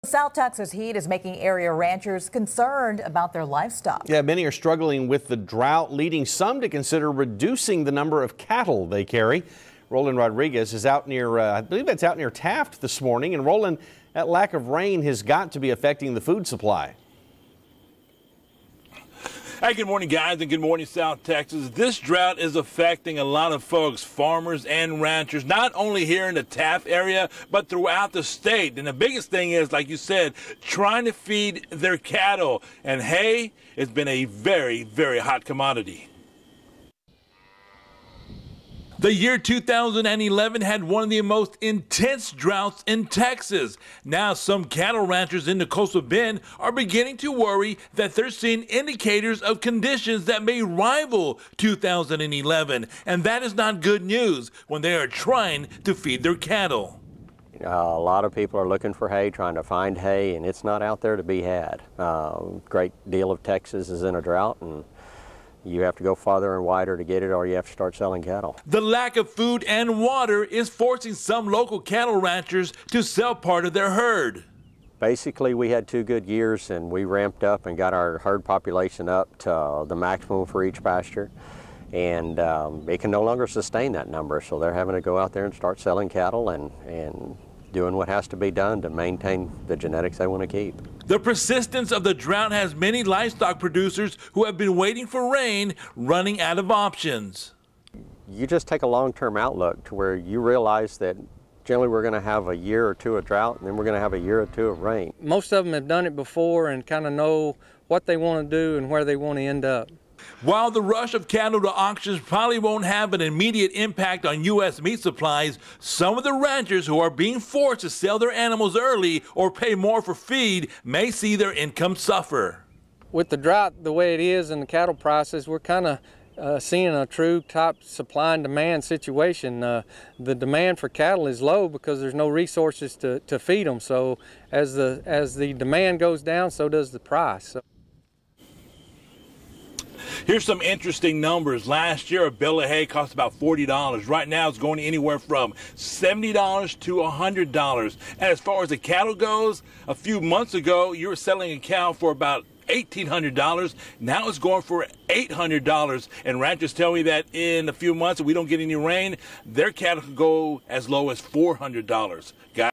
South Texas heat is making area ranchers concerned about their livestock. Yeah, many are struggling with the drought, leading some to consider reducing the number of cattle they carry. Roland Rodriguez is out near, I believe that's out near Taft this morning. And Roland, that lack of rain has got to be affecting the food supply. Hey, good morning, guys, and good morning, South Texas. This drought is affecting a lot of folks, farmers and ranchers, not only here in the Taft area, but throughout the state. And the biggest thing is, like you said, trying to feed their cattle. And hay has been a very, very hot commodity. The year 2011 had one of the most intense droughts in Texas. Now some cattle ranchers in the coastal bend are beginning to worry that they're seeing indicators of conditions that may rival 2011. And that is not good news when they are trying to feed their cattle. A lot of people are looking for hay, trying to find hay, and it's not out there to be had. Great deal of Texas is in a drought, and you have to go farther and wider to get it, or you have to start selling cattle. The lack of food and water is forcing some local cattle ranchers to sell part of their herd. Basically, we had 2 good years, and we ramped up and got our herd population up to the maximum for each pasture. And it can no longer sustain that number, so they're having to go out there and start selling cattle and doing what has to be done to maintain the genetics they want to keep. The persistence of the drought has many livestock producers who have been waiting for rain running out of options. You just take a long-term outlook to where you realize that generally we're going to have a year or two of drought, and then we're going to have a year or two of rain. Most of them have done it before and kind of know what they want to do and where they want to end up. While the rush of cattle to auctions probably won't have an immediate impact on U.S. meat supplies, some of the ranchers who are being forced to sell their animals early or pay more for feed may see their income suffer. With the drought the way it is and the cattle prices, we're kind of seeing a true top supply and demand situation. The demand for cattle is low because there's no resources to feed them. So as the demand goes down, so does the price. Here's some interesting numbers. Last year, a bale of hay cost about $40. Right now, it's going anywhere from $70 to $100. And as far as the cattle goes, a few months ago, you were selling a cow for about $1,800. Now it's going for $800. And ranchers tell me that in a few months, if we don't get any rain, their cattle could go as low as $400. Guys.